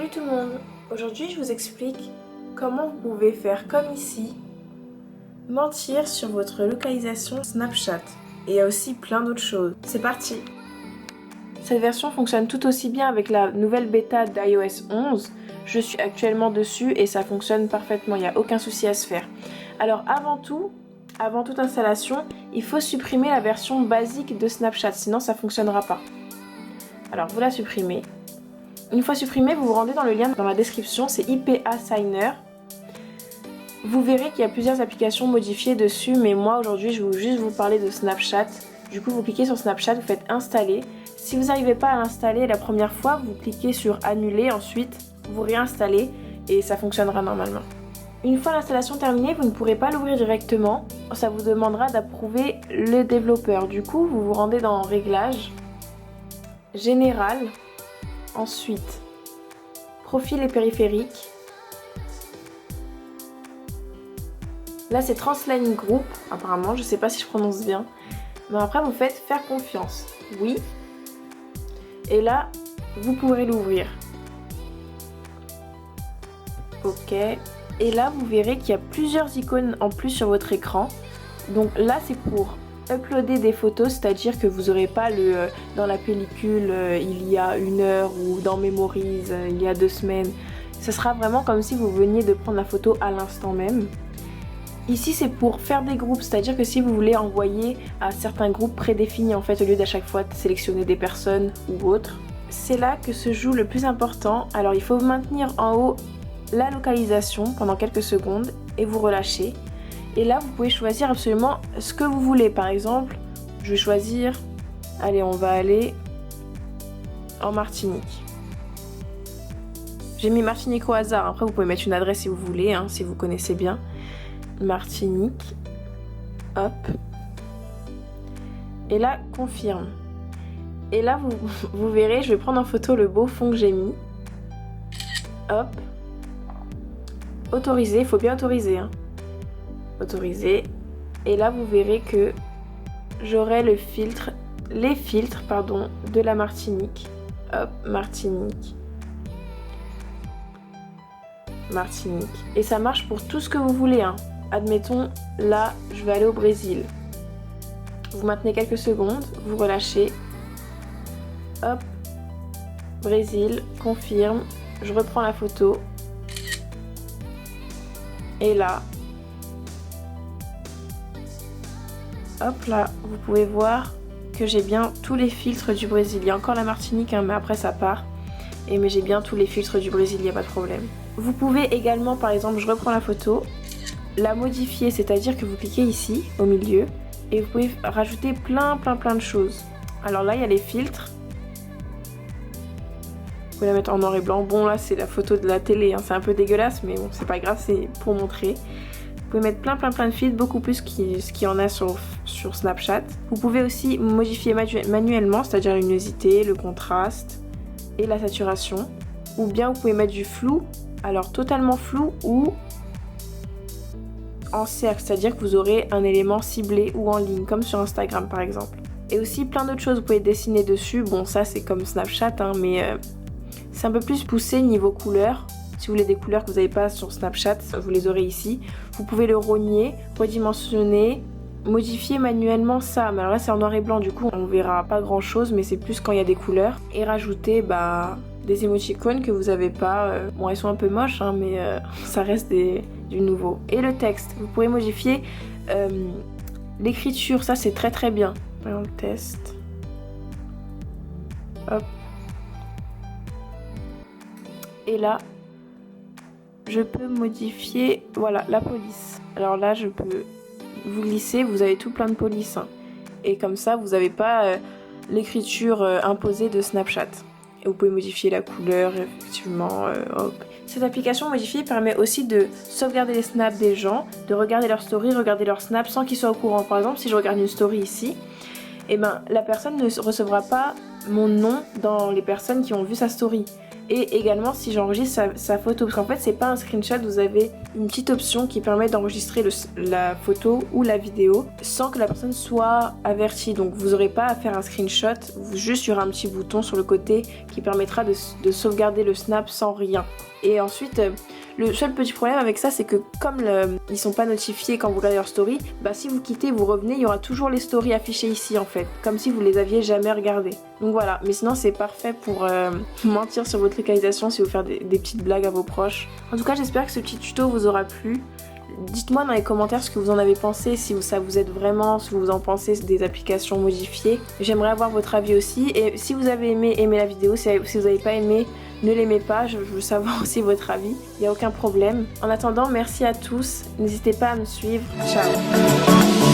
Salut tout le monde. Aujourd'hui je vous explique comment vous pouvez faire comme ici, mentir sur votre localisation Snapchat. Et il y a aussi plein d'autres choses. C'est parti. Cette version fonctionne tout aussi bien avec la nouvelle bêta d'iOS 11. Je suis actuellement dessus et ça fonctionne parfaitement, il n'y a aucun souci à se faire. Alors avant toute installation, il faut supprimer la version basique de Snapchat, sinon ça ne fonctionnera pas. Alors vous la supprimez. Une fois supprimé, vous vous rendez dans le lien dans la description, c'est IPA Signer. Vous verrez qu'il y a plusieurs applications modifiées dessus, mais moi aujourd'hui je vais juste vous parler de Snapchat. Du coup vous cliquez sur Snapchat, vous faites installer. Si vous n'arrivez pas à l'installer la première fois, vous cliquez sur annuler, ensuite vous réinstallez et ça fonctionnera normalement. Une fois l'installation terminée, vous ne pourrez pas l'ouvrir directement, ça vous demandera d'approuver le développeur. Du coup vous vous rendez dans Réglages, Général. Ensuite, profil et périphérique. Là, c'est Transline Group, apparemment, je sais pas si je prononce bien. Mais après, vous faites faire confiance. Oui. Et là, vous pourrez l'ouvrir. Ok. Et là, vous verrez qu'il y a plusieurs icônes en plus sur votre écran. Donc là, c'est pour uploader des photos, c'est-à-dire que vous n'aurez pas dans la pellicule il y a 1 heure ou dans Memories il y a 2 semaines. Ce sera vraiment comme si vous veniez de prendre la photo à l'instant même. Ici c'est pour faire des groupes, c'est-à-dire que si vous voulez envoyer à certains groupes prédéfinis en fait, au lieu d'à chaque fois de sélectionner des personnes ou autres. C'est là que se joue le plus important. Alors il faut maintenir en haut la localisation pendant quelques secondes et vous relâchez. Et là, vous pouvez choisir absolument ce que vous voulez. Par exemple, je vais choisir... Allez, on va aller en Martinique. J'ai mis Martinique au hasard. Après, vous pouvez mettre une adresse si vous voulez, hein, si vous connaissez bien. Martinique. Hop. Et là, confirme. Et là, vous verrez, je vais prendre en photo le beau fond que j'ai mis. Hop. Autoriser, il faut bien autoriser, hein. Autoriser, et là vous verrez que j'aurai les filtres de la Martinique. Hop, Martinique, et ça marche pour tout ce que vous voulez, hein. Admettons, là je vais aller au Brésil, vous maintenez quelques secondes, vous relâchez, hop, Brésil, confirme, je reprends la photo, et là hop là, vous pouvez voir que j'ai bien tous les filtres du Brésil. Il y a encore la Martinique, hein, mais après ça part. Mais j'ai bien tous les filtres du Brésil, il n'y a pas de problème. Vous pouvez également, par exemple, je reprends la photo, la modifier, c'est-à-dire que vous cliquez ici, au milieu, et vous pouvez rajouter plein de choses. Alors là, il y a les filtres. Vous pouvez la mettre en noir et blanc. Bon, là, c'est la photo de la télé, hein, c'est un peu dégueulasse, mais bon, c'est pas grave, c'est pour montrer. Vous pouvez mettre plein de filtres, beaucoup plus qu'il y en a sur Snapchat. Vous pouvez aussi modifier manuellement, c'est-à-dire la luminosité, le contraste et la saturation. Ou bien vous pouvez mettre du flou, alors totalement flou ou en cercle, c'est-à-dire que vous aurez un élément ciblé ou en ligne, comme sur Instagram par exemple. Et aussi plein d'autres choses, vous pouvez dessiner dessus. Bon, ça c'est comme Snapchat, hein, mais c'est un peu plus poussé niveau couleur. Si vous voulez des couleurs que vous n'avez pas sur Snapchat, vous les aurez ici. Vous pouvez le rogner, redimensionner, modifier manuellement ça. Mais alors là c'est en noir et blanc, du coup on verra pas grand chose, mais c'est plus quand il y a des couleurs. Et rajouter des émoticônes que vous n'avez pas. Bon, elles sont un peu moches, hein, mais ça reste du nouveau. Et le texte, vous pourrez modifier l'écriture, ça c'est très bien. Par exemple, test. Hop. Et là, je peux modifier, voilà, la police. Alors là, je peux vous glisser, vous avez tout plein de polices, hein. Et comme ça, vous n'avez pas l'écriture imposée de Snapchat. Et vous pouvez modifier la couleur, effectivement. Hop. Cette application modifiée permet aussi de sauvegarder les snaps des gens, de regarder leurs stories, regarder leurs snaps sans qu'ils soient au courant. Par exemple, si je regarde une story ici, la personne ne recevra pas mon nom dans les personnes qui ont vu sa story. et également si j'enregistre sa photo, parce qu'en fait c'est pas un screenshot, vous avez une petite option qui permet d'enregistrer la photo ou la vidéo sans que la personne soit avertie, donc vous n'aurez pas à faire un screenshot, juste il y aura un petit bouton sur le côté qui permettra de sauvegarder le snap sans rien. Et ensuite, le seul petit problème avec ça, c'est que comme ils sont pas notifiés quand vous regardez leur story, bah si vous quittez, vous revenez, il y aura toujours les stories affichées ici en fait, comme si vous les aviez jamais regardées. Donc voilà, mais sinon c'est parfait pour mentir sur votre localisation si vous faites des petites blagues à vos proches. En tout cas, j'espère que ce petit tuto vous aura plu. Dites-moi dans les commentaires ce que vous en avez pensé, si ça vous aide vraiment, ce que vous en pensez des applications modifiées. J'aimerais avoir votre avis aussi, et si vous avez aimé la vidéo, si vous n'avez pas aimé, ne l'aimez pas, je veux savoir aussi votre avis, il n'y a aucun problème. En attendant, merci à tous, n'hésitez pas à me suivre, ciao.